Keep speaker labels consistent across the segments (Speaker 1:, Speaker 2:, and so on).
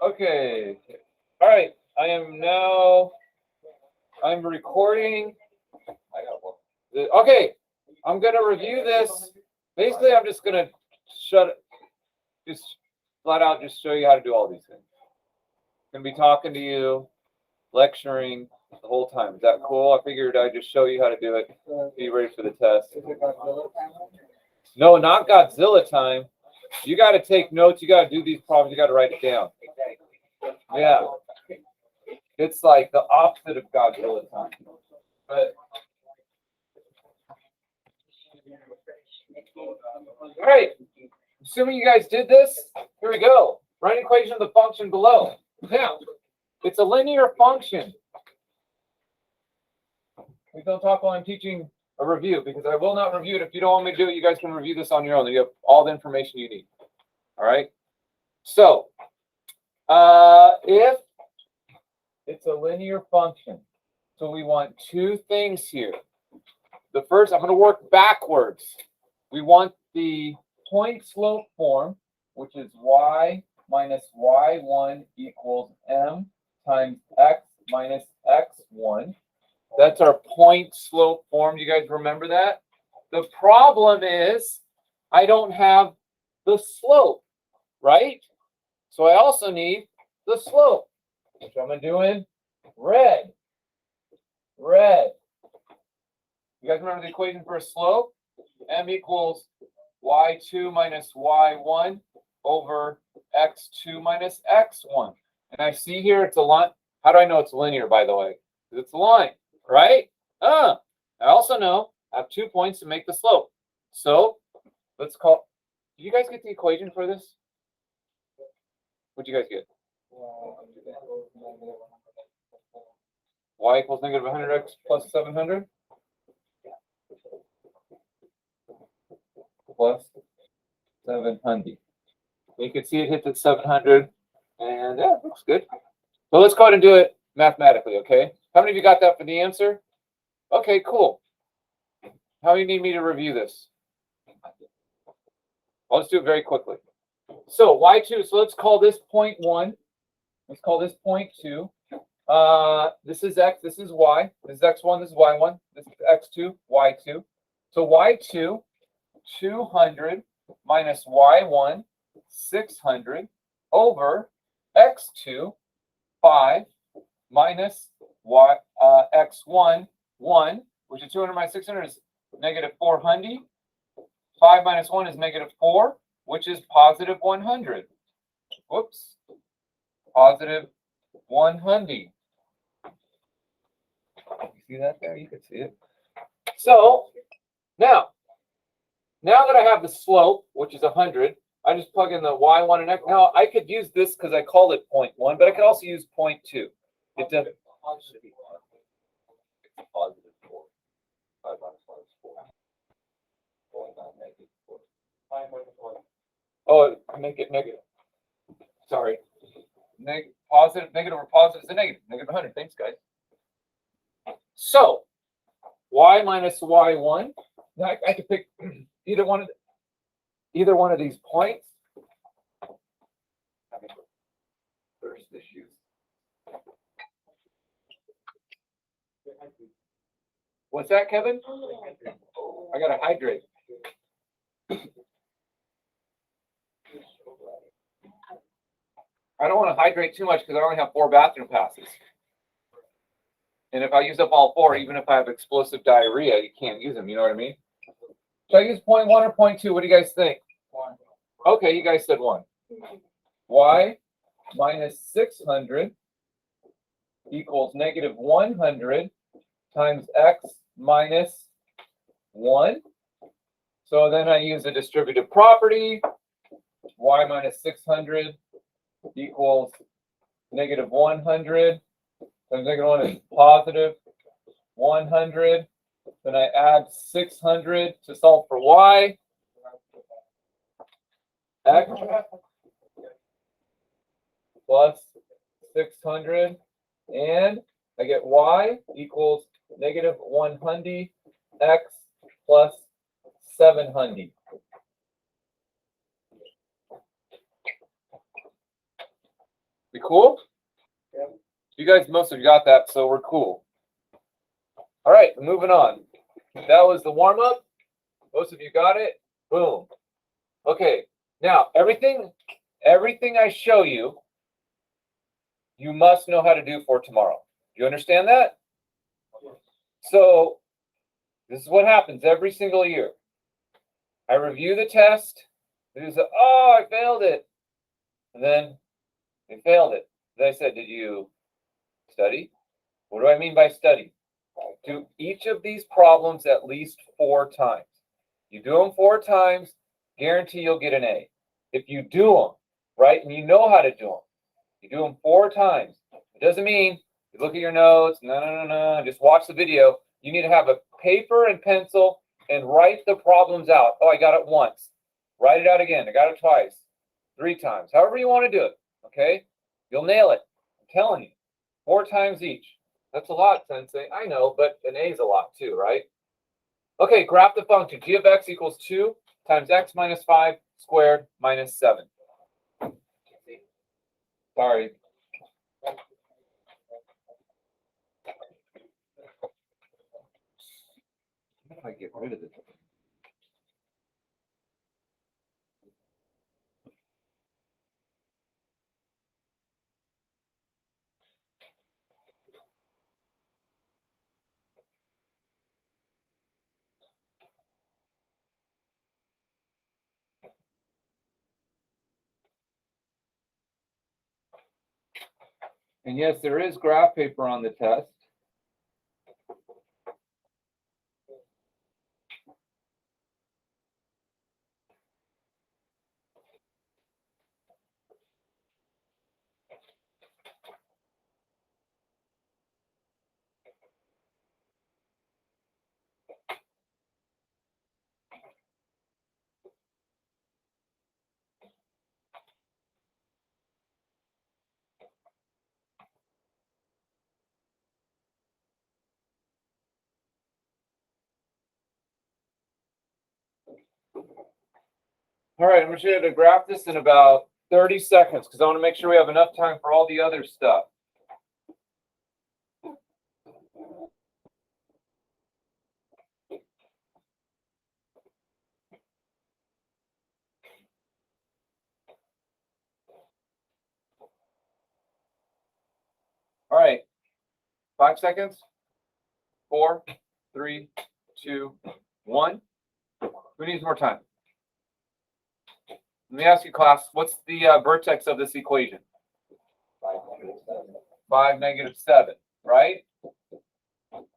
Speaker 1: Okay. All right. I'm recording. I got one. Okay. I'm going to review this. Basically, I'm just going to just flat out just show you how to do all these things. I'm going to be talking to you, lecturing the whole time. Is that cool? I figured I'd just show you how to do it. Be ready for the test. No, not Godzilla time. You got to take notes. You got to do these problems. You got to write it down. Yeah. It's like the opposite of Godzilla time. But all right. Assuming you guys did this, here we go. Write an equation of the function below. Now, it's a linear function. We don't talk while I'm teaching a review because I will not review it. If you don't want me to do it, you guys can review this on your own. You have all the information you need. All right. So, if it's a linear function, so we want two things here. The first, I'm going to work backwards. We want the point slope form, which is y minus y1 equals m times x minus x1. That's our point slope form. You guys remember that? The problem is I don't have the slope, right? So I also need the slope, which I'm going to do in red. Red. You guys remember the equation for a slope? M equals y2 minus y1 over x2 minus x1. And I see here it's a line. How do I know it's linear, by the way? Because it's a line, right? I also know I have 2 points to make the slope. So let's call. Did you guys get the equation for this? What'd you guys get? Y equals negative 100x plus 700 plus 700. You can see it hits at 700, and yeah, it looks good. So let's go ahead and do it mathematically, okay? How many of you got that for the answer? Okay, cool. How many need me to review this? Well, let's do it very quickly. So y2, so let's call this point 1. Let's call this point 2. This is x, this is y. This is x1, this is y1. This is x2, y2. So y2, 200 minus y1, 600 over x2, 5 minus x1, 1, which is 200 minus 600 is negative 400. 5 minus 1 is negative 4, which is positive 100. Whoops. Positive 100. You see that there? You can see it. So now that I have the slope, which is 100, I just plug in the y1 and x. Now I could use this because I call it 0.1, but I could also use 0.2. It doesn't. Positive 4. 5 minus 1 is 4. Oh, make it negative. Sorry. Positive, negative, or positive is a negative. Negative 100. Thanks, guys. So, y minus y1. Now I could pick either one of these points. First issues. What's that, Kevin? I gotta hydrate. I don't want to hydrate too much because I only have 4 bathroom passes. And if I use up all 4, even if I have explosive diarrhea, you can't use them. You know what I mean? Should I use 0.1 or 0.2? What do you guys think? 1. Okay, you guys said 1. Y minus 600 equals negative 100 times x minus 1. So then I use a distributive property. Y minus 600 equals negative 100 times negative 1 is positive 100. Then I add 600 to solve for y. X plus 600. And I get y equals negative 100 x plus 700. You cool?
Speaker 2: Yeah.
Speaker 1: You guys, most of you got that, so we're cool. All right, moving on. That was the warm-up. Most of you got it. Boom. Okay, now everything I show you, you must know how to do for tomorrow. You understand that? So this is what happens every single year. I review the test. You say, oh, I failed it. And then I failed it. Then I said, did you study? What do I mean by study? Do each of these problems at least 4 times. You do them 4 times, guarantee you'll get an A. If you do them, right, and you know how to do them, you do them 4 times. It doesn't mean you look at your notes, no, just watch the video. You need to have a paper and pencil and write the problems out. Oh, I got it once. Write it out again. I got it twice, 3 times, however you want to do it, okay? You'll nail it. I'm telling you, 4 times each. That's a lot, Sensei. I know, but an A is a lot too, right? Okay, graph the function. G of x equals 2 times x minus 5 squared minus 7. Sorry. How do I get rid of this? And yes, there is graph paper on the test. All right, I'm going to show you how to graph this in about 30 seconds because I want to make sure we have enough time for all the other stuff. All right, 5 seconds. 4, 3, 2, 1. Who needs more time? Let me ask you, class, what's the vertex of this equation? 5, -7, right? So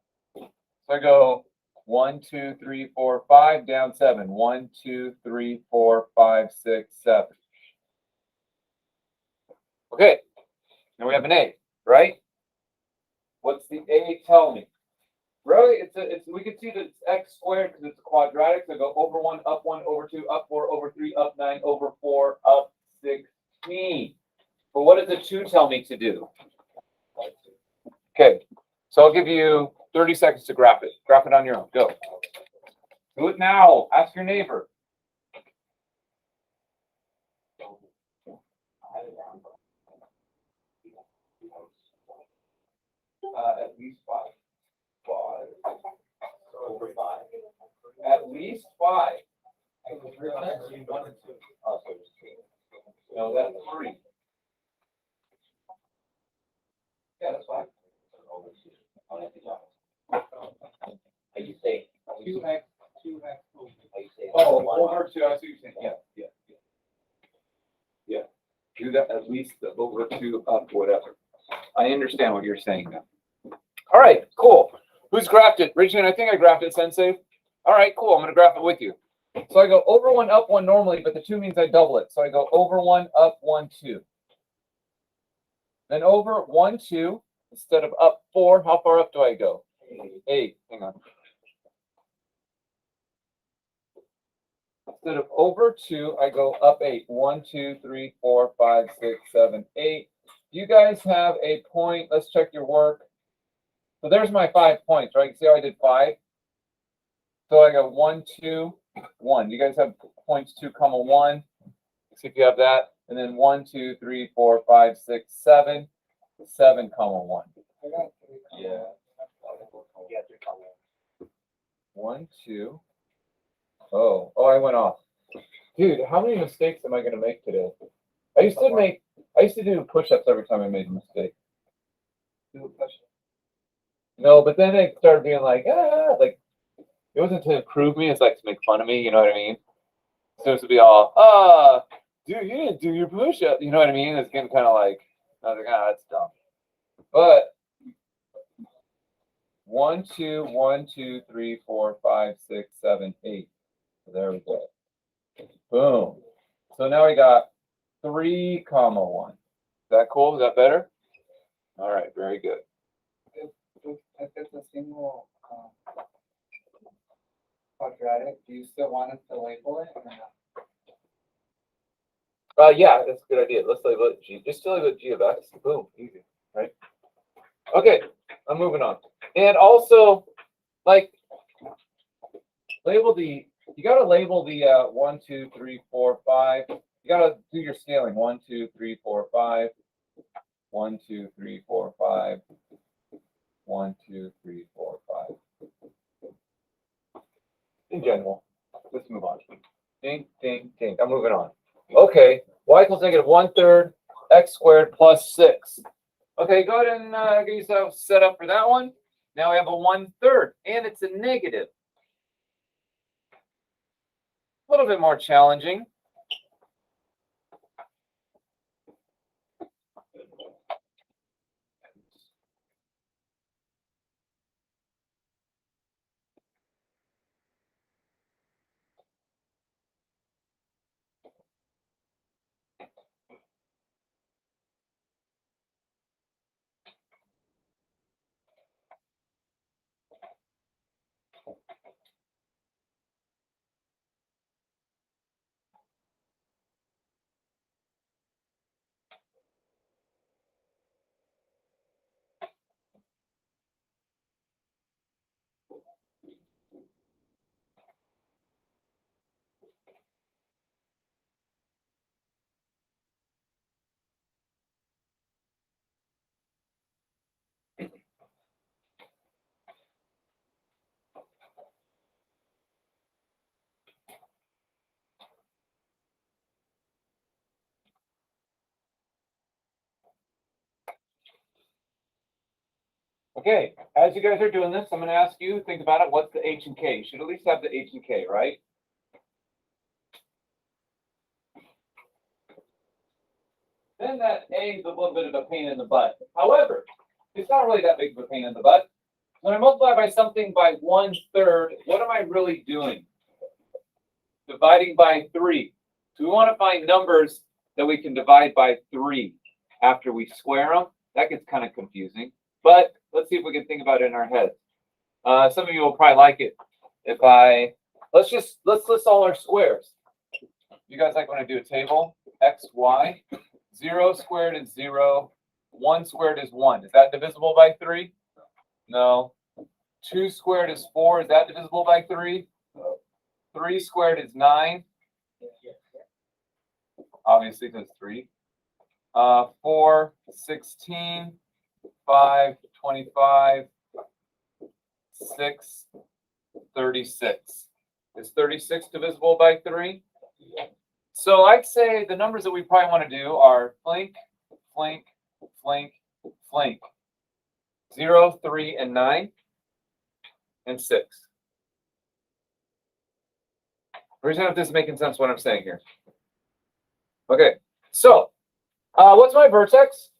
Speaker 1: I go 1, 2, 3, 4, 5, down 7. 1, 2, 3, 4, 5, 6, 7. Okay, now we have an A, right? What's the A tell me? Really, we can see that it's x squared because it's a quadratic. So go over 1, up 1, over 2, up 4, over 3, up 9, over 4, up 16. But what does the 2 tell me to do? Okay, so I'll give you 30 seconds to graph it. Graph it on your own. Go. Do it now. Ask your neighbor. At least 5. 5 over 5. At least 5. No, that's 3. Yeah, that's 5.
Speaker 2: Are you saying 2x over?
Speaker 1: Oh, over 2. I see what you're saying. Yeah. Do that at least the over 2, up, whatever. I understand what you're saying now. All right, cool. Who's graphed it? Richard, I think I graphed it, Sensei. All right, cool. I'm going to graph it with you. So I go over 1, up 1 normally, but the 2 means I double it. So I go over 1, up 1, 2. Then over 1, 2, instead of up 4, how far up do I go? 8. Hang on. Instead of over 2, I go up 8. 1, 2, 3, 4, 5, 6, 7, 8. You guys have a point. Let's check your work. So there's my 5 points, right? See how I did 5? So I got 1, 2, 1. You guys have points 2, 1. See if you have that. and then 1, 2, 3, 4, 5, 6, 7, 7, comma 1.
Speaker 2: I got three.
Speaker 1: Yeah.
Speaker 2: Yeah, 3 comma
Speaker 1: 1, 2. Oh, I went off. Dude, how many mistakes am I gonna make today? I used to do push-ups every time I made a mistake.
Speaker 2: 2 push.
Speaker 1: No, but then it started being like, like it wasn't to improve me, it's like to make fun of me, you know what I mean? So it's to be all, dude, you didn't do your push-up, you know what I mean? It's getting kind of like, I was like, that's dumb. But 1, 2, 1, 2, 3, 4, 5, 6, 7, 8. So there we go. Boom. So now we got 3, comma 1. Is that cool? Is that better? All right, very good.
Speaker 2: If it's a single quadratic, do you still want us to label it or not?
Speaker 1: Yeah, that's a good idea. Let's label it G. Just label it G of X. Boom, easy, right? Okay, I'm moving on. And also, like, you gotta label the 1, 2, 3, 4, 5. You gotta do your scaling. 1, 2, 3, 4, 5. 1, 2, 3, 4, 5. 1, 2, 3, 4, 5. In general, let's move on. Ding, ding, ding. I'm moving on. Okay, y equals negative 1/3 x squared plus 6. Okay, go ahead and get yourself set up for that one. Now we have a 1/3, and it's a negative. A little bit more challenging. Okay, as you guys are doing this, I'm going to ask you, think about it, what's the H and K? You should at least have the H and K, right? Then that A is a little bit of a pain in the butt. However, it's not really that big of a pain in the butt. When I multiply by something by 1/3, what am I really doing? Dividing by 3. So we want to find numbers that we can divide by 3 after we square them. That gets kind of confusing. But let's see if we can think about it in our heads. Some of you will probably like it if let's list all our squares. You guys like when I do a table? X, Y. 0 squared is 0. 1 squared is 1. Is that divisible by 3? No. 2 squared is 4. Is that divisible by 3? 3 squared is 9. Obviously, because 3. 4, 16. 5, 25. 6, 36. Is 36 divisible by 3? So I'd say the numbers that we probably want to do are flank, flank, flank, flank. 0, 3, and 9, and 6. Reason if this is making sense what I'm saying here. Okay, so what's my vertex?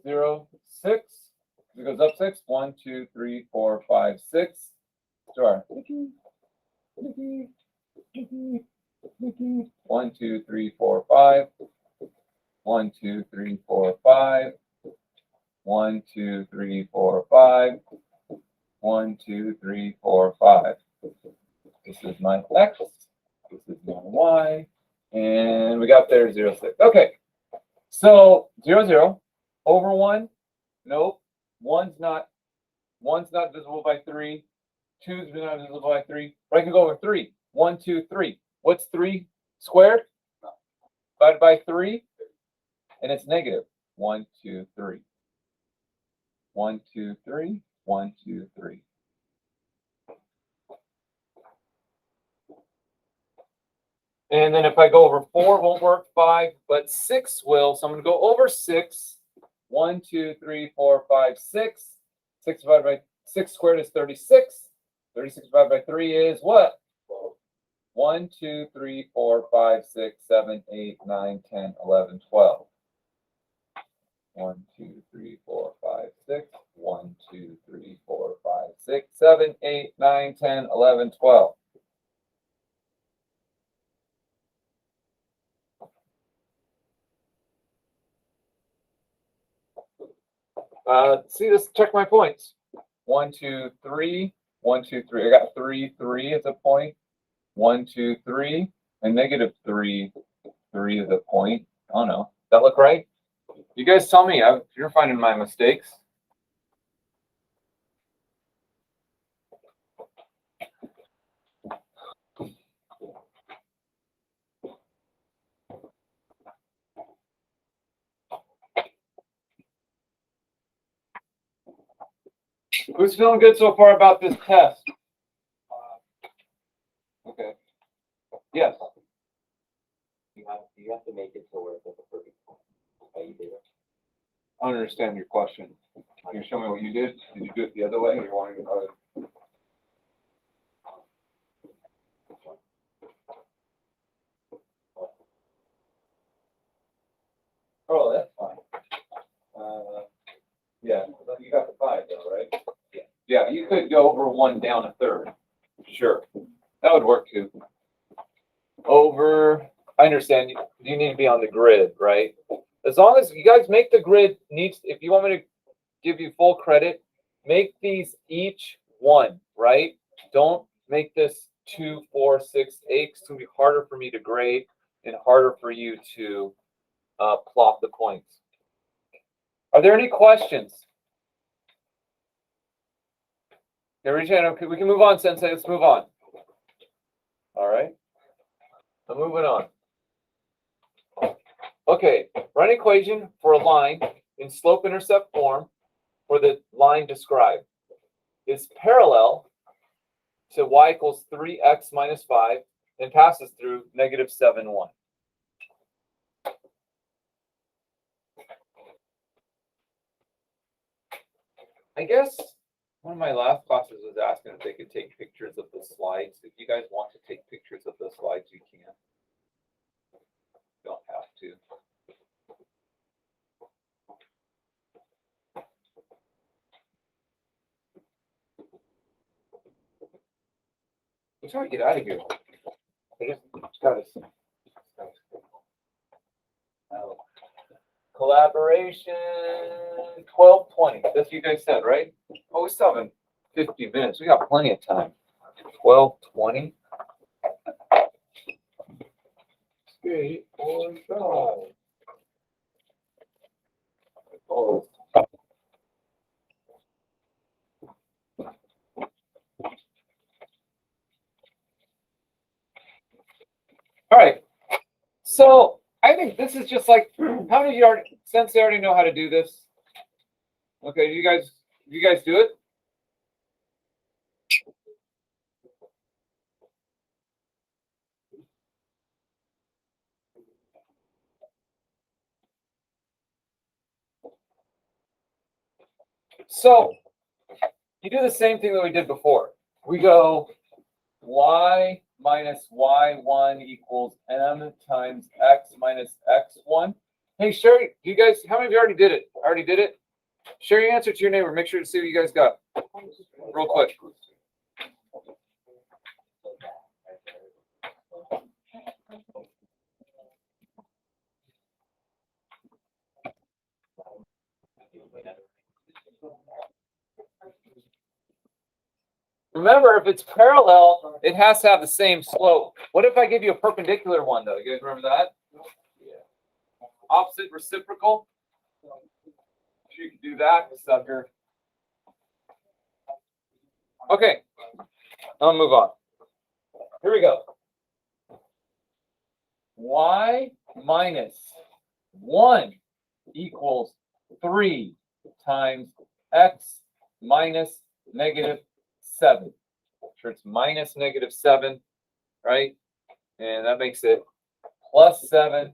Speaker 1: 0, 6. It goes up 6. 1, 2, 3, 4, 5, 6. Sure. 1, 2, 3, 4, 5. 1, 2, 3, 4, 5. 1, 2, 3, 4, 5. 1, 2, 3, 4, 5. This is my X. This is my Y. And we got there 0, 6. Okay. So 0, 0. Over 1. Nope. 1's not divisible by 3. 2's not divisible by 3. But I can go over 3. 1, 2, 3. What's 3 squared divided by 3, and it's negative. 1, 2, 3. 1, 2, 3. 1, 2, 3. And then if I go over 4, it won't work. 5, but 6 will. So I'm going to go over 6. 1, 2, 3, 4, 5, 6. 6 divided by 6 squared is 36. 36 divided by 3 is what? 1, 2, 3, 4, 5, 6, 7, 8, 9, 10, 11, 12. 1, 2, 3, 4, 5, 6. 1, 2, 3, 4, 5, 6, 7, 8, 9, 10, 11, 12. See, let's check my points. 1, 2, 3. 1, 2, 3. I got 3, 3 as a point. 1, 2, 3. And negative 3, 3 is a point. I don't know. Does that look right? You guys tell me. You're finding my mistakes. Who's feeling good so far about this test? Okay. Yes.
Speaker 3: You have to make it so where it's like a perfect point. How you do it.
Speaker 1: I don't understand your question. Can you show me what you did? Did you do it the other way, or you want to go? Oh, that's fine. Yeah, you got the 5 though, right? Yeah. Yeah, you could go over 1 down a third. Sure, that would work too. Over. I understand. You need to be on the grid, right? As long as you guys make the grid needs. If you want me to give you full credit, make these each 1, right? Don't make this 2, 4, 6, 8. It's gonna be harder for me to grade and harder for you to plot the points. Are there any questions? Okay, we can move on, Sensei. Let's move on. All right. I'm moving on. Okay, write an equation for a line in slope-intercept form for the line described. Is parallel to y equals 3x minus 5 and passes through negative 7, 1. I guess one of my last classes was asking if they could take pictures of the slides. If you guys want to take pictures of the slides, you can. You don't have to. I'm trying to get out of here. I just gotta. Collaboration 12:20. That's what you guys said, right? Oh, we still have 50 minutes. We got plenty of time. 12:20. Okay, or so. Oh. All right. So I think this is just like, how many of you already, since they already know how to do this? Okay, you guys do it? So you do the same thing that we did before. We go y minus y1 equals m times x minus x1. Hey, Sherry, you guys, how many of you already did it? Already did it? Share your answer to your neighbor. Make sure to see what you guys got. Real quick. Remember, if it's parallel, it has to have the same slope. What if I give you a perpendicular one, though? You guys remember that? Yeah. Opposite reciprocal. You can do that, sucker. Okay, I'll move on. Here we go. y minus 1 equals 3 times x minus negative 7. Sure, it's minus negative 7, right? And that makes it plus 7,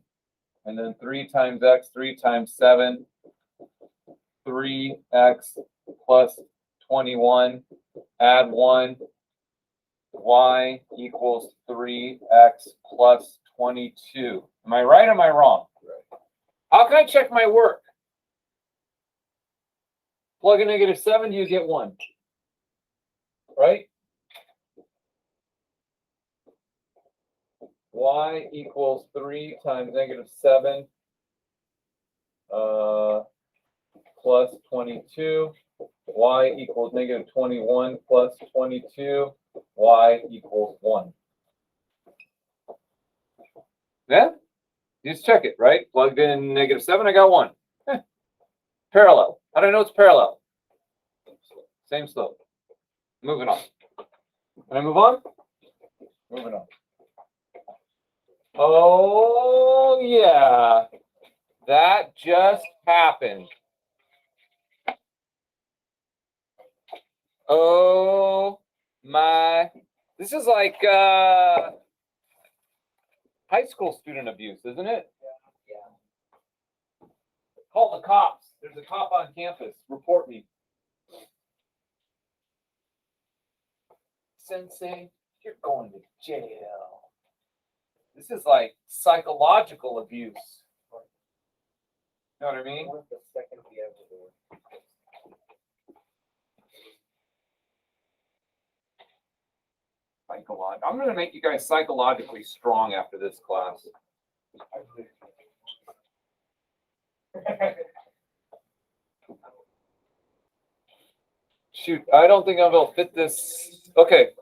Speaker 1: and then 3 times x, 3 times 7, 3x plus 21, add 1, y equals 3x plus 22. Am I right or am I wrong? How can I check my work? Plug in negative 7, you get 1. Right? Y equals 3 times negative 7 plus 22. Y equals negative 21 plus 22. Y equals 1. Yeah? You just check it, right? Plugged in negative 7, I got 1. Parallel. How do I know it's parallel? Same slope. Moving on. Can I move on? Moving on. Oh, yeah. That just happened. Oh, my. This is like high school student abuse, isn't it?
Speaker 3: Yeah.
Speaker 1: Call the cops. There's a cop on campus. Report me. Sensei, you're going to jail. This is like psychological abuse. You know what I mean?
Speaker 3: What's the second we ever do?
Speaker 1: I'm going to make you guys psychologically strong after this class. Shoot, I don't think I will fit this. Okay.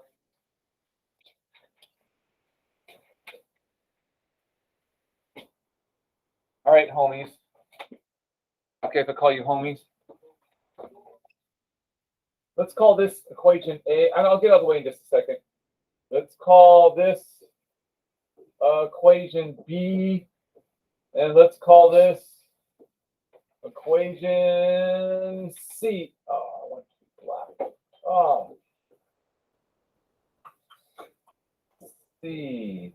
Speaker 1: All right, homies. Okay, if I call you homies. Let's call this equation A, and I'll get out of the way in just a second. Let's call this equation B, and let's call this equation C. Oh, I want to keep black. Oh. C.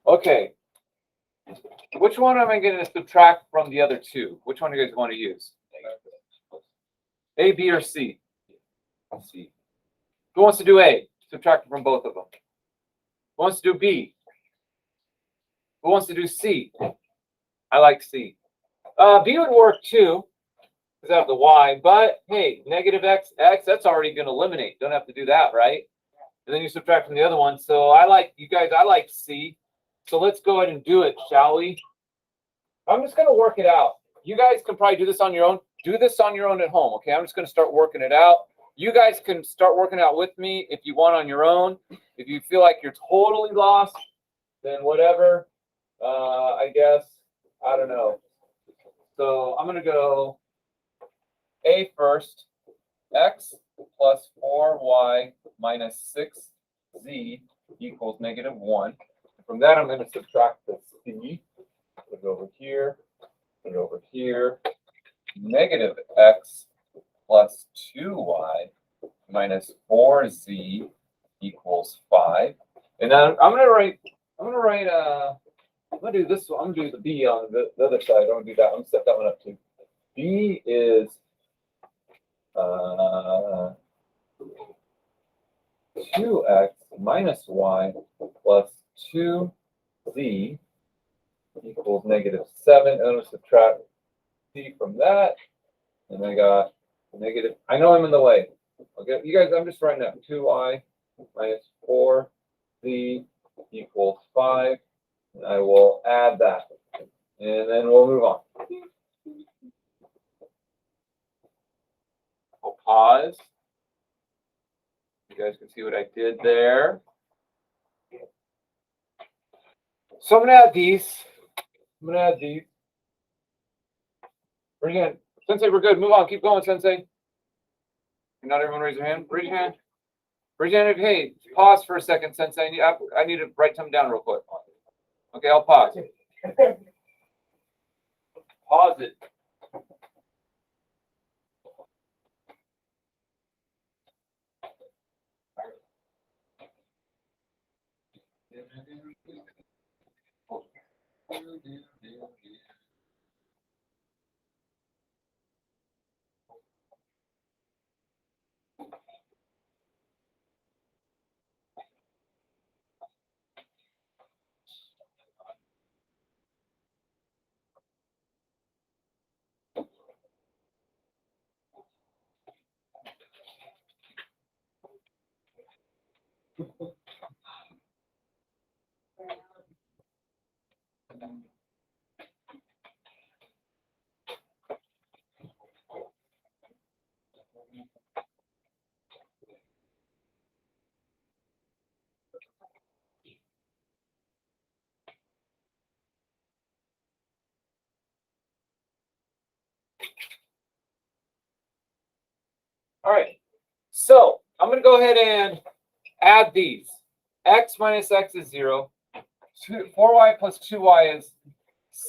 Speaker 1: Okay. Which one am I going to subtract from the other two? Which one do you guys want to use? A, B, or C? C. Who wants to do A? Subtract from both of them. Who wants to do B? Who wants to do C? I like C. B would work too, because I have the Y, but hey, negative x, that's already going to eliminate. Don't have to do that, right? And then you subtract from the other one. So I like, you guys, I like C. So let's go ahead and do it, shall we? I'm just going to work it out. You guys can probably do this on your own. Do this on your own at home, okay? I'm just going to start working it out. You guys can start working out with me if you want on your own. If you feel like you're totally lost, then whatever. I guess. I don't know. So I'm going to go A first. X plus 4y minus 6z equals negative 1. From that, I'm going to subtract the c. Put it over here. Put it over here. Negative x plus 2y minus 4z equals 5. And now I'm going to write, I'm going to do this one. I'm going to do the b on the other side. I'm going to do that. I'm going to set that one up too. B is 2x minus y plus 2z equals negative 7. And I'm going to subtract c from that. And I got negative. I know I'm in the way. Okay, you guys, I'm just writing that. 2y minus 4z equals 5. And I will add that. And then we'll move on. We'll pause. You guys can see what I did there. So I'm going to add these. Bring in. Sensei, we're good. Move on. Keep going, Sensei. Not everyone raise their hand. Raise your hand. Raise your hand. Hey, pause for a second, Sensei. I need to write something down real quick. Okay, I'll pause. Pause it. All right, so I'm gonna go ahead and add these. X minus x is 0. 4y plus 2y is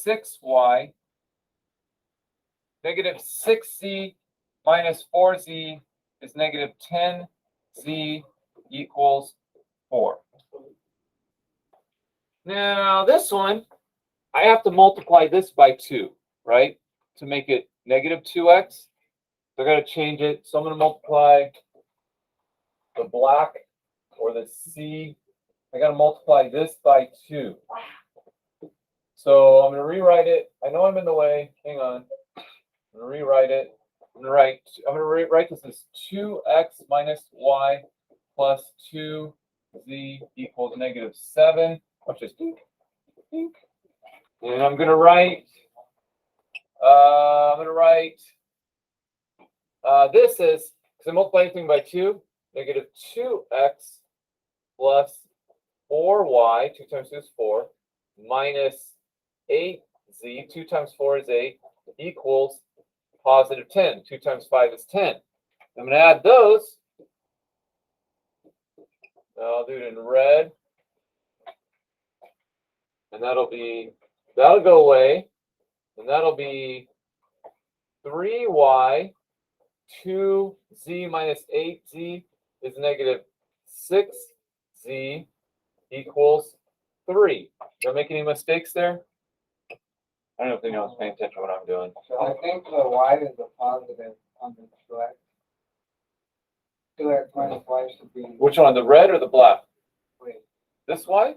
Speaker 1: 6y. Negative 6z minus 4z is negative 10z equals 4. Now this one, I have to multiply this by 2, right? To make it negative 2x. So I got to change it. So I'm going to multiply the black or the C. I got to multiply this by 2. So I'm going to rewrite it. I know I'm in the way. Hang on. I'm going to rewrite it. I'm going to rewrite this as 2x minus y plus 2z equals negative 7. Watch this. And I'm going to write. This is, because I multiply anything by 2, negative 2x plus 4y, 2 times 2 is 4, minus 8z, 2 times 4 is 8, equals positive 10. 2 times 5 is 10. I'm going to add those. I'll do it in red. And that'll go away. And that'll be 3y, 2z minus 8z is negative 6z equals 3. Did I make any mistakes there? I don't know if anyone's paying attention to what I'm doing.
Speaker 2: So I think the y is a positive on the 2x. 2x minus y should be.
Speaker 1: Which one, the red or the black?
Speaker 2: Wait.
Speaker 1: This y?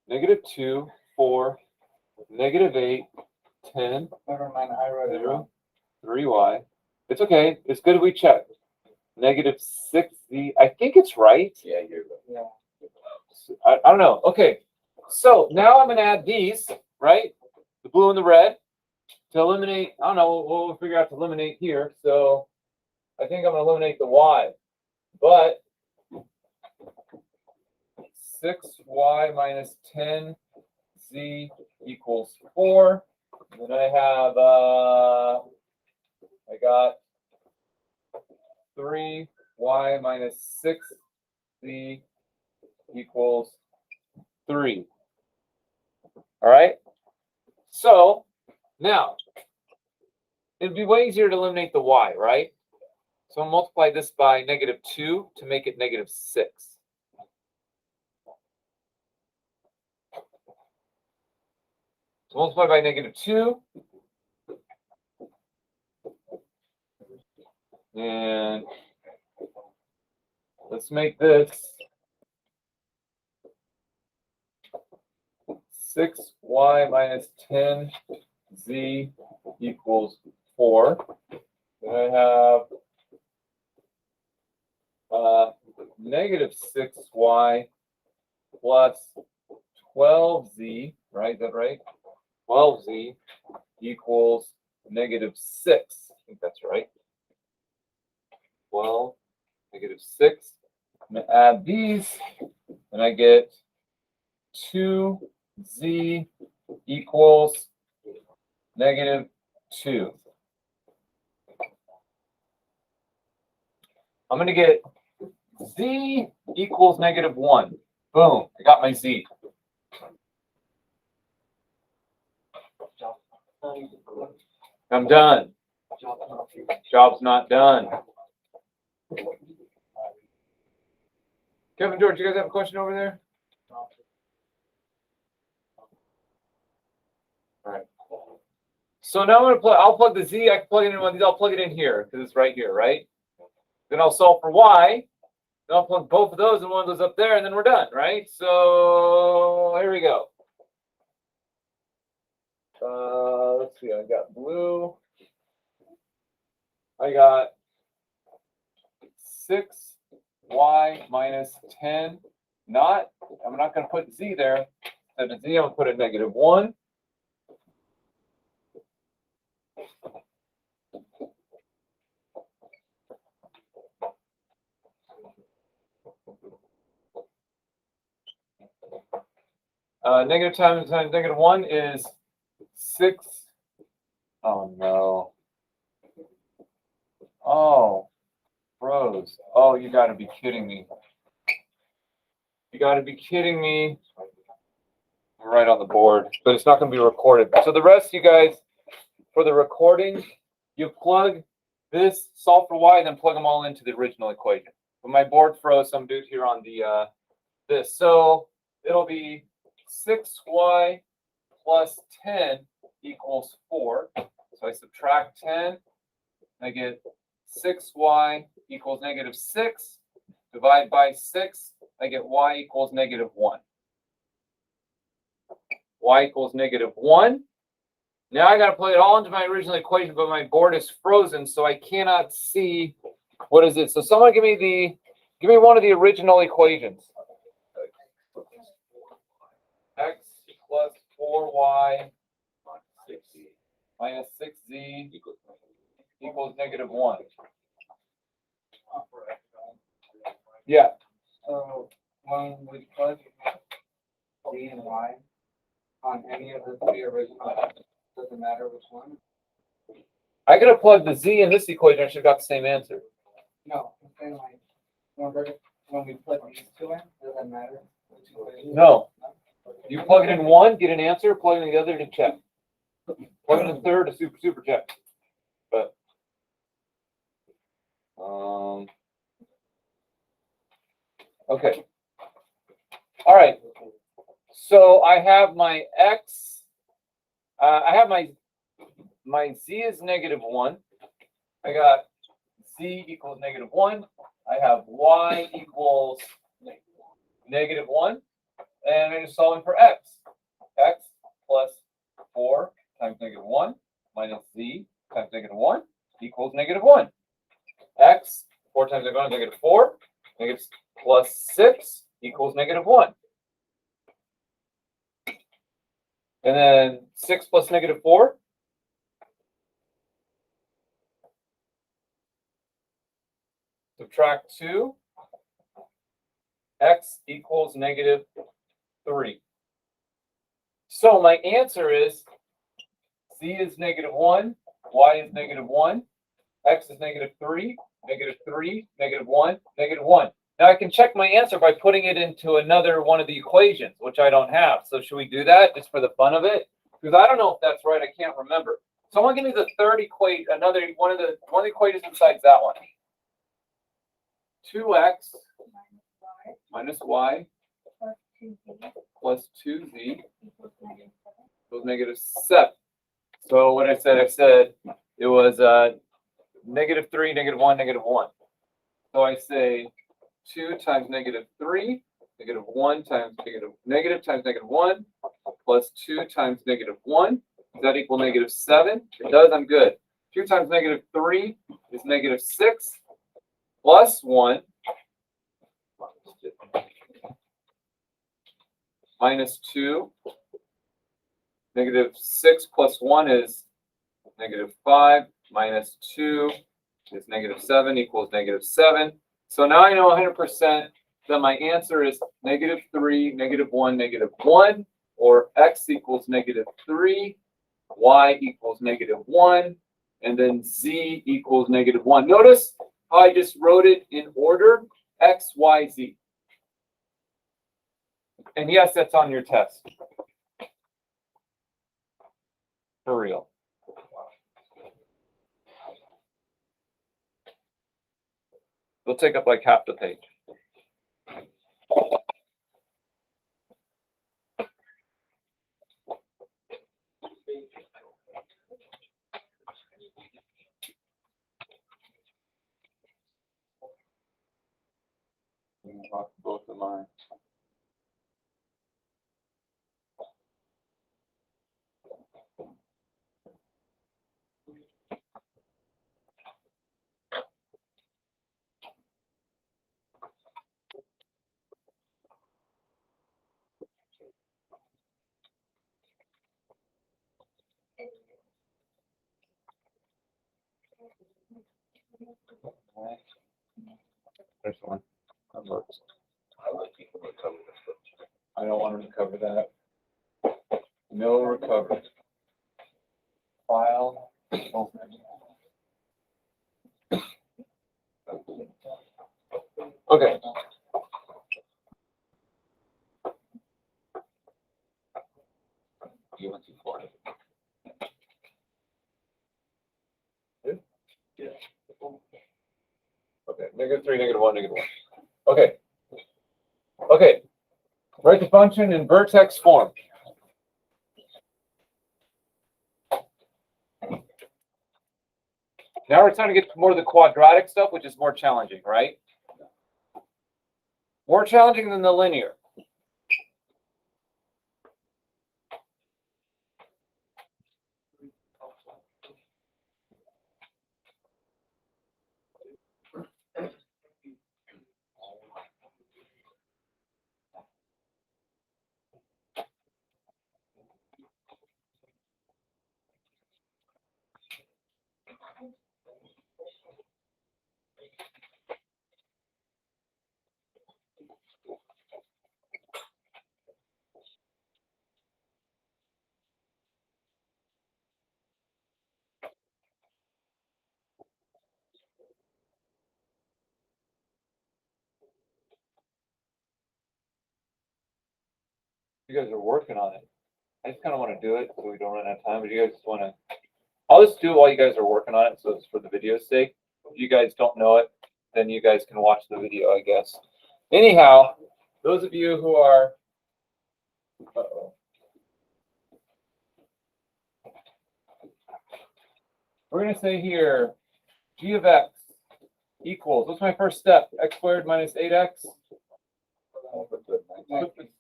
Speaker 1: Negative 2, 4, negative 8, 10,
Speaker 2: Never mind, I wrote it
Speaker 1: 0,
Speaker 2: wrong.
Speaker 1: 3y. It's okay. It's good we checked. Negative 6z. I think it's right. Yeah, you're right.
Speaker 2: Yeah.
Speaker 1: I don't know. Okay. So now I'm going to add these, right? The blue and the red to eliminate. I don't know. We'll figure out to eliminate here. So I think I'm going to eliminate the y. But 6y minus 10z equals 4. And then I have, I got 3y minus 6z equals 3. All right. So now it'd be way easier to eliminate the y, right? So I'll multiply this by negative 2 to make it negative 6. So multiply by negative 2. And let's make this 6y minus 10z equals 4. Then I have negative 6y plus 12z, right? Is that right? 12z equals negative 6. I think that's right. 12, negative 6. I'm going to add these, and I get 2z equals negative 2. I'm going to get Z equals -1. Boom, I got my Z. I'm done. Job's not done. Kevin, George, you guys have a question over there? All right. So now I'm gonna plug. I'll plug the Z. I can plug it in one of these. I'll plug it in here because it's right here, right? Then I'll solve for Y. Then I'll plug both of those and one of those up there, and then we're done, right? So here we go. Let's see. I got blue. I got 6y minus 10. I'm not going to put Z there. Instead of Z, I'm going to put a -1. Negative times -1 is 6. Oh no. Oh, froze. Oh, you got to be kidding me. You got to be kidding me. Right on the board, but it's not going to be recorded. So the rest, you guys, for the recording, you plug this, solve for Y, and then plug them all into the original equation. But my board froze some dude here on the this. So it'll be 6y plus 10 equals 4. So I subtract 10, I get 6y equals -6. Divide by 6, I get y equals -1. Y equals -1. Now I got to plug it all into my original equation, but my board is frozen, so I cannot see what is it. So someone give me one of the original equations. X plus 4y minus 6z equals -1. Yeah.
Speaker 2: So when we plug Z and Y on any of the three original, doesn't matter which one?
Speaker 1: I could have plugged the Z in this equation. I should have got the same answer.
Speaker 2: No, I'm saying like, when we put these two in, doesn't matter which equation?
Speaker 1: No. You plug it in one, get an answer. Plug it in the other to check. Plug it in the third to super check. But okay. All right. So I have my X. I have my Z is -1. I got Z equals -1. I have Y equals -1. And I'm just solving for X. X plus 4 times -1 minus Z times -1 equals -1. X, 4 times -1 is -4. Plus 6 equals -1. And then 6 plus -4. Subtract 2. X equals -3. So my answer is Z is -1, Y is -1, X is -3, -3, -1, -1. Now I can check my answer by putting it into another one of the equations, which I don't have. So should we do that just for the fun of it? Because I don't know if that's right. I can't remember. Someone give me the third equation, one of the equations besides that one. 2x minus y plus 2z equals -7. So what I said it was -3, -1, -1. So I say 2 times -3, -1 times negative times -1 plus 2 times -1. Does that equal -7? It does. I'm good. 2 times -3 is -6 plus 1 minus 2. -6 plus 1 is -5 minus 2 is -7 equals -7. So now I know 100% that my answer is -3, -1, -1, or X equals -3, Y equals -1, and then Z equals -1. Notice how I just wrote it in order. X, Y, Z. And yes, that's on your test. For real. It'll take up like half the page. Both of mine. There's one. That works. I don't want to recover that. No recovery. File. Open. Okay. You went too far. Good? Yeah. Okay, -3, -1, -1. Okay. Okay. Write the function in vertex form. Now we're trying to get to more of the quadratic stuff, which is more challenging, right? More challenging than the linear. You guys are working on it. I just kind of want to do it so we don't run out of time, but you guys just want to, I'll just do it while you guys are working on it, so it's for the video's sake. If you guys don't know it, then you guys can watch the video, I guess. Anyhow, those of you who are, we're going to say here, g of x equals, what's my first step? X squared minus 8x?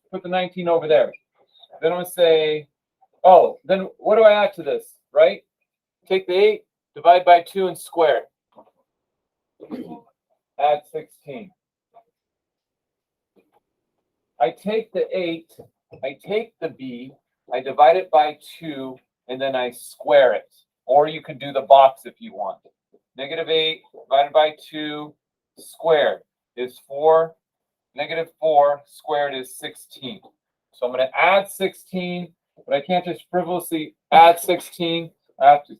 Speaker 1: Put the 19 over there. Then I'm going to say, oh, then what do I add to this, right? Take the 8, divide by 2, and square it. Add 16. I take the 8, I take the b, I divide it by 2, and then I square it. Or you can do the box if you want. -8 divided by 2 squared is 4. -4 squared is 16. So I'm going to add 16, but I can't just frivolously add 16. I have to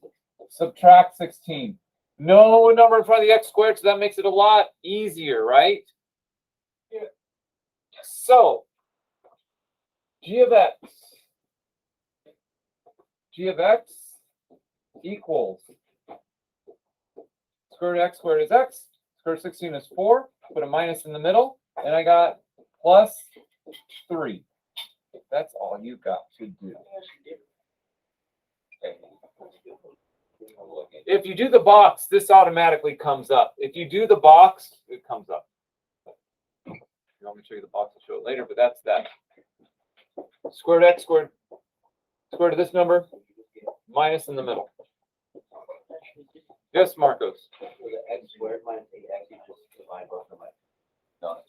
Speaker 1: subtract 16. No number in front of the x squared, so that makes it a lot easier, right? Yeah. So, g of x equals square root of x squared is x, square root of 16 is 4, put a minus in the middle, and I got plus 3. That's all you got to do. If you do the box, this automatically comes up. If you do the box, it comes up. You want me to show you the box? I'll show it later, but that's that. Square root of x squared, square root of this number, minus in the middle. Yes, Marcos.
Speaker 3: So the x squared minus 8x, you just divide both of them. No.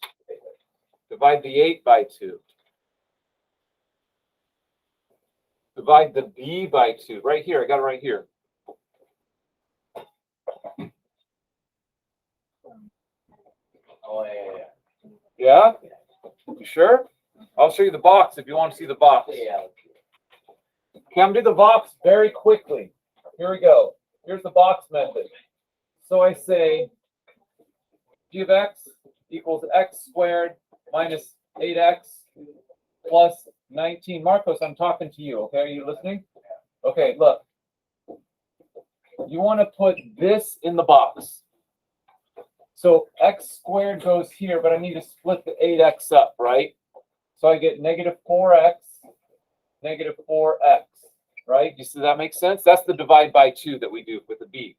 Speaker 1: Divide the 8 by 2. Divide the b by 2. Right here, I got it right here.
Speaker 3: Oh, yeah.
Speaker 1: Yeah? You sure? I'll show you the box if you want to see the box.
Speaker 3: Yeah.
Speaker 1: Okay, I'm going to do the box very quickly. Here we go. Here's the box method. So I say g of x equals x squared minus 8x plus 19. Marcos, I'm talking to you, okay? Are you listening? Okay, look. You want to put this in the box. So x squared goes here, but I need to split the 8x up, right? So I get negative 4x, negative 4x, right? You see that makes sense? That's the divide by 2 that we do with the b.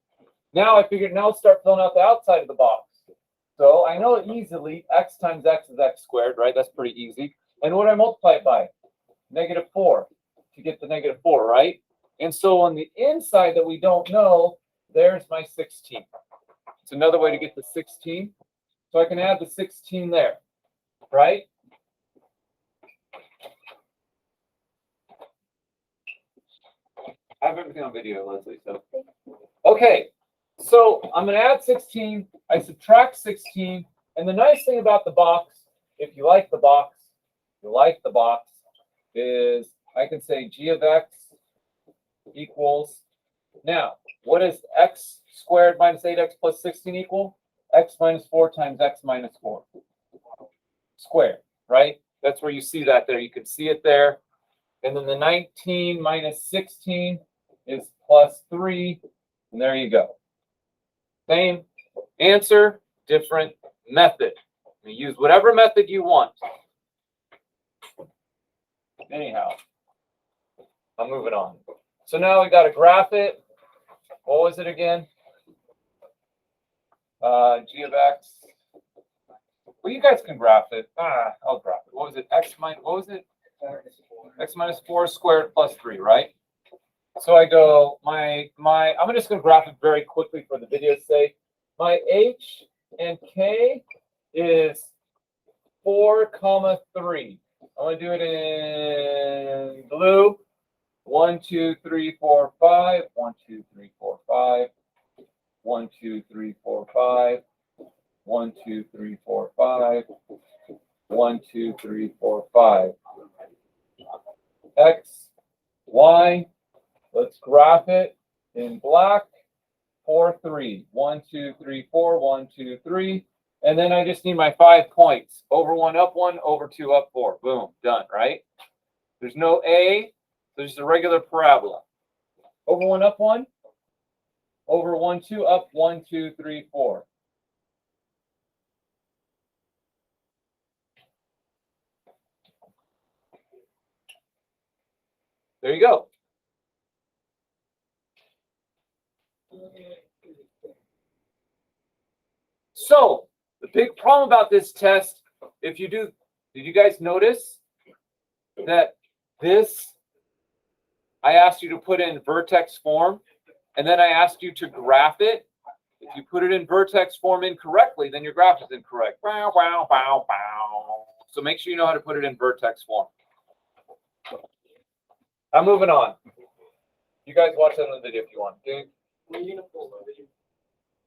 Speaker 1: Now I figured, now let's start filling out the outside of the box. So I know easily x times x is x squared, right? That's pretty easy. And what do I multiply it by? Negative 4 to get the negative 4, right? And so on the inside that we don't know, there's my 16. It's another way to get the 16. So I can add the 16 there, right? I have everything on video, Leslie. So, okay. So I'm going to add 16. I subtract 16. And the nice thing about the box, if you like the box, is I can say g of x equals, now, what is x squared minus 8x plus 16 equal? X minus 4 times x minus 4 squared, right? That's where you see that there. You can see it there. And then the 19 minus 16 is plus 3. And there you go. Same answer, different method. You use whatever method you want. Anyhow, I'm moving on. So now we got to graph it. What was it again? G of x. Well, you guys can graph it. I'll graph it. What was it? X minus, what was it? X minus 4 squared plus 3, right? So I go, I'm just going to graph it very quickly for the video's sake. My h and k is 4, 3. I'm going to do it in blue. 1, 2, 3, 4, 5. 1, 2, 3, 4, 5. 1, 2, 3, 4, 5. 1, 2, 3, 4, 5. 1, 2, 3, 4, 5. X, Y. Let's graph it in black. 4, 3. 1, 2, 3, 4. 1, 2, 3. And then I just need my 5 points. Over 1, up 1. Over 2, up 4. Boom. Done, right? There's no A. There's a regular parabola. Over 1, up 1. Over 1, 2, up 1, 2, 3, 4. There you go. So the big problem about this test, did you guys notice that this, I asked you to put in vertex form, and then I asked you to graph it. If you put it in vertex form incorrectly, then your graph is incorrect. Bow, bow, bow, bow. So make sure you know how to put it in vertex form. I'm moving on. You guys watch that on the video if you want. Okay?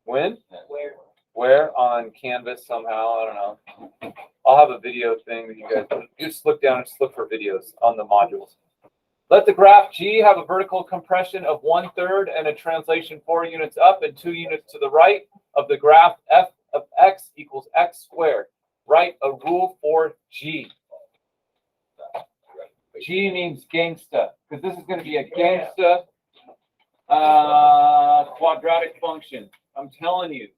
Speaker 1: When? Where? On Canvas somehow. I don't know. I'll have a video thing that you guys just look down and just look for videos on the modules. Let the graph G have a vertical compression of 1/3 and a translation 4 units up and 2 units to the right of the graph f of x equals x squared. Write a rule for G. G means gangsta, because this is going to be a gangsta quadratic function. I'm telling you.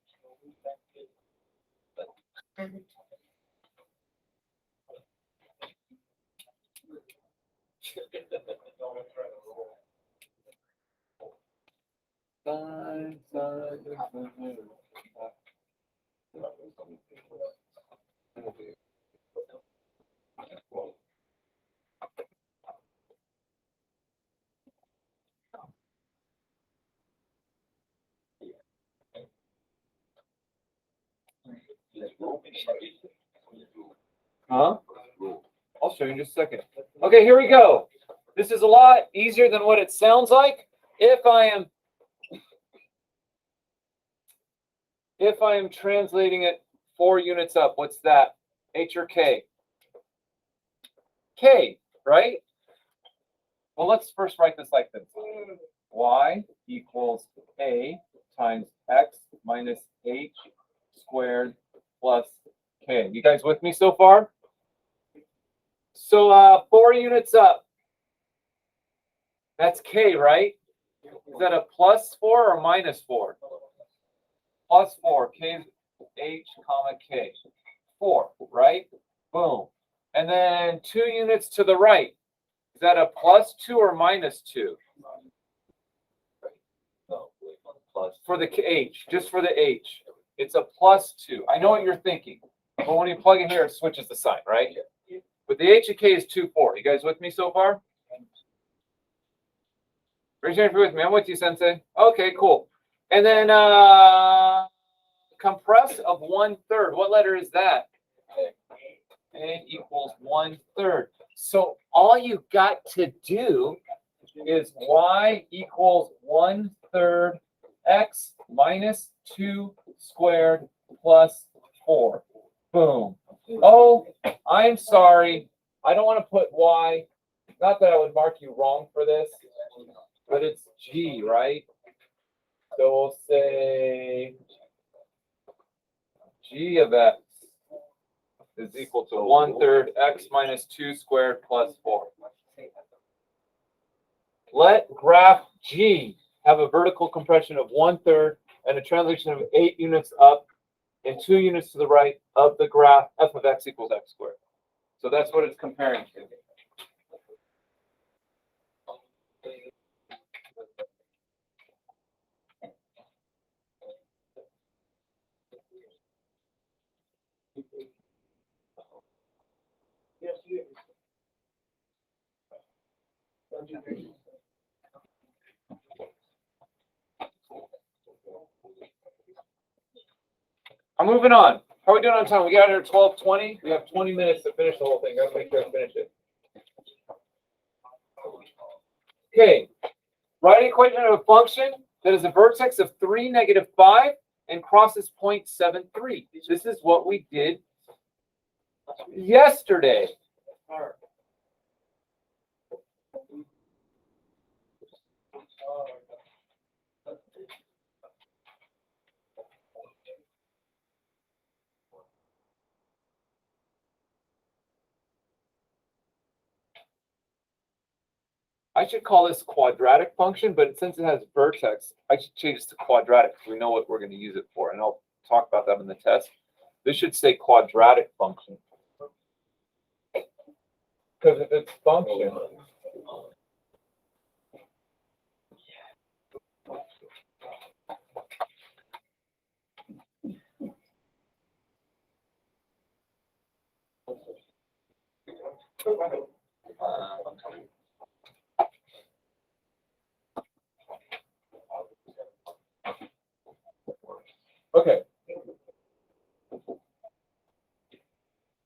Speaker 1: Huh? I'll show you in just a second. Okay, here we go. This is a lot easier than what it sounds like. If I am translating it 4 units up, what's that? H or K? K, right? Well, let's first write this like this. Y equals A times X minus H squared plus Okay, you guys with me so far? So 4 units up. That's K, right? Is that a +4 or -4? +4, K, H, comma, K. 4, right? Boom. And then 2 units to the right. Is that a +2 or -2?
Speaker 3: No, plus.
Speaker 1: For the H, just for the H. It's a +2. I know what you're thinking. But when you plug in here, it switches the sign, right? But the H of K is 2, 4. You guys with me so far? Raise your hand if you're with me. I'm with you, Sensei. Okay, cool. And then compress of 1/3. What letter is that? A equals 1/3. So all you got to do is y equals 1/3 x minus 2 squared plus 4. Boom. Oh, I'm sorry. I don't want to put y. Not that I would mark you wrong for this, but it's g, right? So we'll say g of x is equal to 1/3 x minus 2 squared plus 4. Let graph G have a vertical compression of 1/3 and a translation of 8 units up and 2 units to the right of the graph f of x equals x squared. So that's what it's comparing to. I'm moving on. How are we doing on time? We got here at 12:20. We have 20 minutes to finish the whole thing. Gotta make sure I finish it. Okay. Write an equation of a function that is a vertex of 3, -5 and crosses point 7, 3. This is what we did yesterday. I should call this quadratic function, but since it has vertex, I should change this to quadratic because we know what we're going to use it for. And I'll talk about that in the test. This should say quadratic function. Because if it's function. Okay.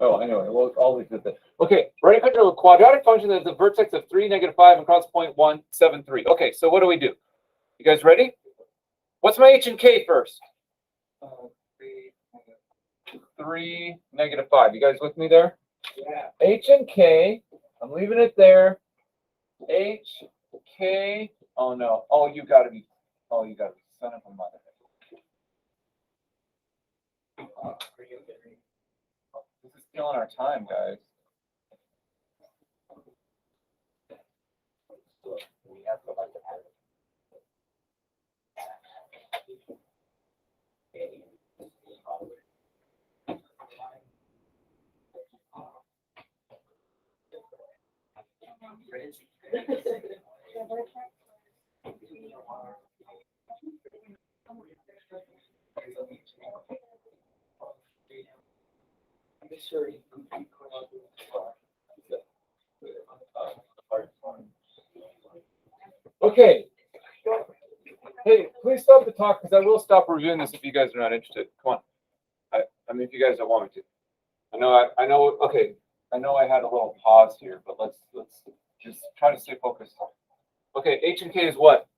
Speaker 1: Oh, anyway, we'll always do this. Okay, write a quadratic function that is a vertex of 3, -5 and cross point 1, 7, 3. Okay, so what do we do? You guys ready? What's my h and k first? 3, -5. You guys with me there?
Speaker 2: Yeah.
Speaker 1: H and K, I'm leaving it there. H, K, oh no. Oh, you gotta be son of a mother. This is killing our time, guys.
Speaker 3: We have to like have it.
Speaker 1: Okay. Hey, please stop the talk because I will stop reviewing this if you guys are not interested. Come on. I mean, if you guys don't want me to. I know. Okay, I know I had a little pause here, but let's just try to stay focused. Okay, H and K is what?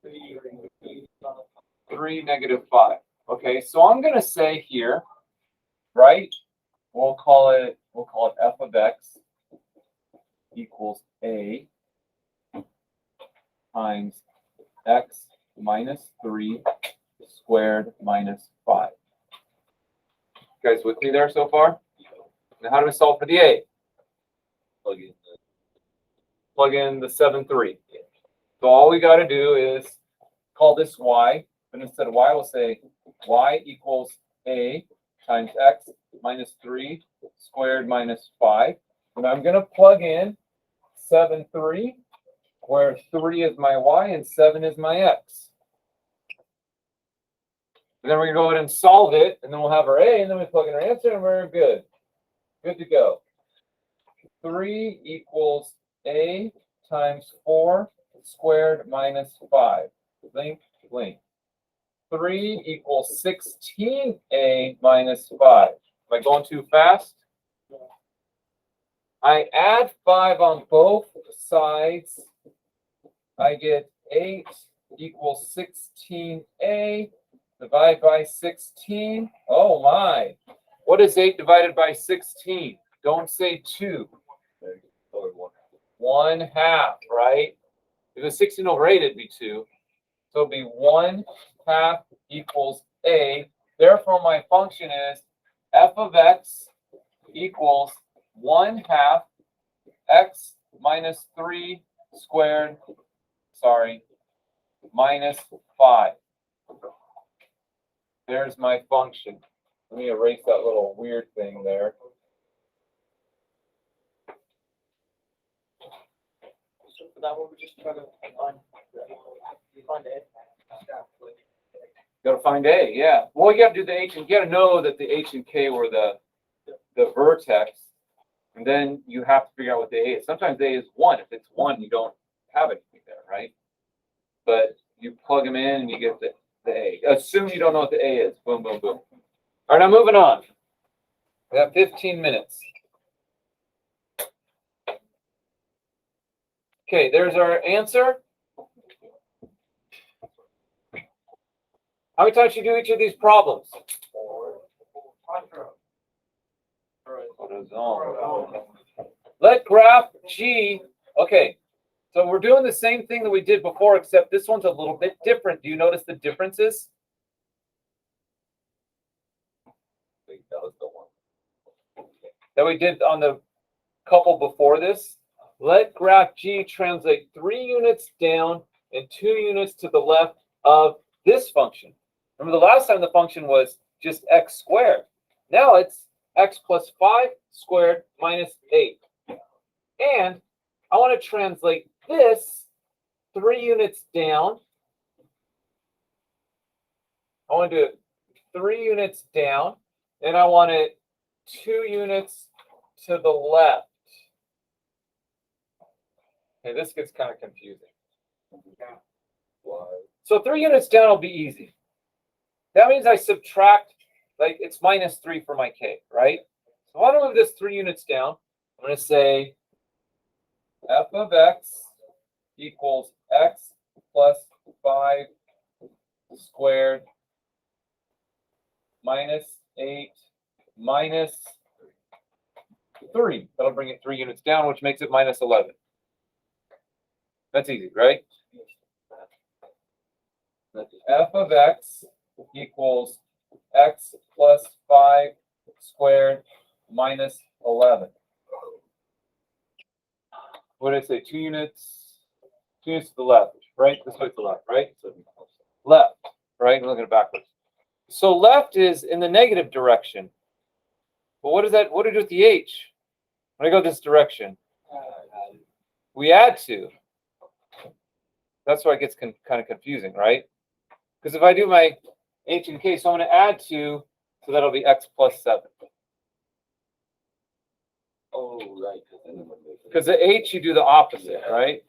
Speaker 1: 3, -5. Okay, so I'm gonna say here, right? We'll call it f of x equals a times x minus 3 squared minus 5. You guys with me there so far? Now how do we solve for the A? Plug in the 7, 3. So all we got to do is call this y, and instead of y, we'll say y equals a times x minus 3 squared minus 5. And I'm going to plug in 7, 3, where 3 is my y and 7 is my x. And then we're going to go ahead and solve it, and then we'll have our a, and then we plug in our answer, and we're good. Good to go. 3 equals a times 4 squared minus 5. Link, link. 3 equals 16a minus 5. Am I going too fast? I add 5 on both sides. I get 8 equals 16a. Divide by 16. Oh my. What is 8 divided by 16? Don't say 2. 1/2, right? If it's 16 over 8, it'd be 2. So it'd be 1/2 equals a. Therefore, my function is f of x equals 1/2 x minus 3 squared, minus 5. There's my function. Let me erase that little weird thing there.
Speaker 4: So for that one, we're just trying to find it.
Speaker 1: Got to find a, yeah. Well, you have to do the h, and you got to know that the h and k were the vertex, and then you have to figure out what the a is. Sometimes a is 1. If it's 1, you don't have anything there, right? But you plug them in and you get the a. Assume you don't know what the a is. Boom, boom, boom. All right, now moving on. We have 15 minutes. Okay, there's our answer. How many times should you do each of these problems? Let graph G. Okay, so we're doing the same thing that we did before, except this one's a little bit different. Do you notice the differences? That we did on the couple before this. Let graph G translate 3 units down and 2 units to the left of this function. Remember the last time the function was just x squared. Now it's x plus 5 squared minus 8. And I want to translate this 3 units down. I want to do it 3 units down, and I want it 2 units to the left. Okay, this gets kind of confusing. So 3 units down will be easy. That means I subtract, like it's minus 3 for my k, right? So I want to move this 3 units down. I'm going to say f of x equals x plus 5 squared minus 8 minus 3. That'll bring it 3 units down, which makes it minus 11. That's easy, right? F of x equals x plus 5 squared minus 11. What did I say? 2 units? 2 units to the left, right? This way to the left, right? So left, right? I'm looking at it backwards. So left is in the negative direction. But what does that? What do we do with the h? When I go this direction, we add 2. That's why it gets kind of confusing, right? Because if I do my h and k, so I'm going to add 2, so that'll be x plus 7.
Speaker 3: Oh, right.
Speaker 1: Because the h, you do the opposite, right?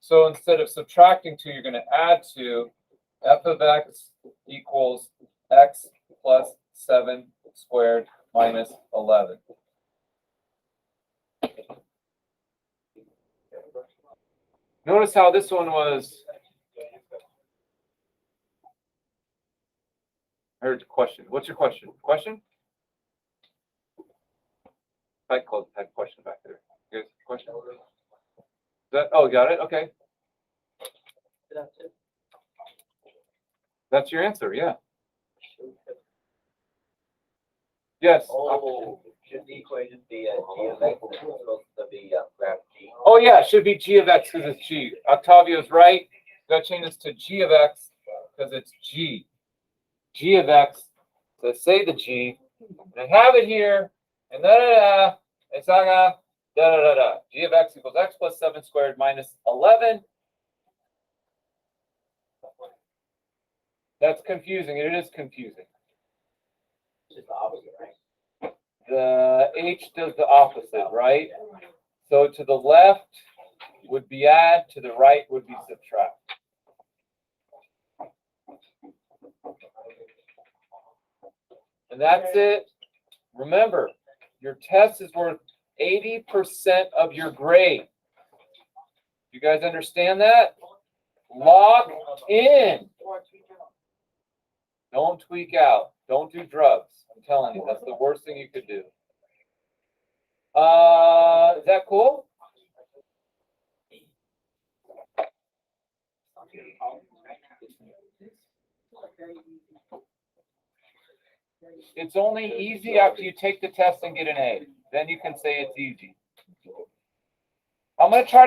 Speaker 1: So instead of subtracting 2, you're going to add 2. F of x equals x plus 7 squared minus 11. Notice how this one was. I heard the question. What's your question? Question? I closed that question back there. You guys, question? Oh, got it? Okay.
Speaker 4: That's it.
Speaker 1: That's your answer, yeah. Yes.
Speaker 3: Oh, should the equation be g of x and it's supposed to be graph g?
Speaker 1: Oh, yeah, it should be g of x because it's g. Octavio's right. Gotta change this to g of x because it's g. G of x. So say the g. And I have it here. And da-da-da. It's da-da-da-da. G of x equals x plus 7 squared minus 11. That's confusing. It is confusing.
Speaker 3: It's just the opposite, right?
Speaker 1: The h does the opposite, right? So to the left would be add, to the right would be subtract. And that's it. Remember, your test is worth 80% of your grade. You guys understand that? Lock in. Don't tweak out. Don't do drugs. I'm telling you, that's the worst thing you could do. Is that cool? It's only easy after you take the test and get an A. Then you can say it's easy. I'm going to try to